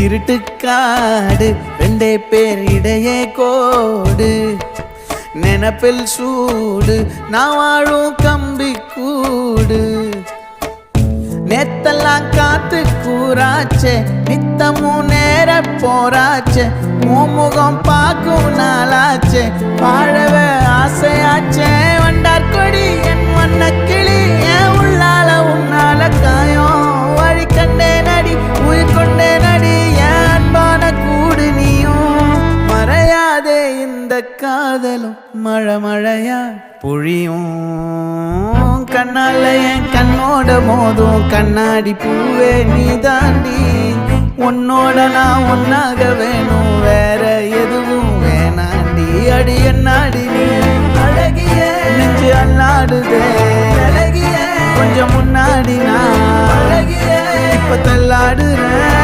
இருட்டுக்காடு ரெண்டே பேர் இடையே கோடு நினப்பில் சூடு நான் வாழும் கம்பி கூடு நேத்தெல்லாம் காத்து கூறாச்சே நித்தமும் நேர போராச்சே முகம் பார்க்கும் நாளாச்சே வாழவே ஆசையாச்சே வண்டார் கொடி என் வண்ண கிளி என் உள்ளால உன்னால காயம் வழி கண்டே நடி உயிர் கொண்டே நடி என் அன்பான கூடு நீயும் மறையாதே இந்த காதலும் மழை மழையா பொழியும் கண்ணால என் கண்ணோட மோதும் கண்ணாடி பூவே நீ தாண்டி உன்னோட நான் ஒன்னாக வேணும் வேற எதுவும் வேணாண்டி அடி என்னாடி நீ அழகிய நெஞ்சு அல்லாடுதே அழகிய கொஞ்சம் முன்னாடி நான் அழகிய இப்ப தள்ளாடுறேன்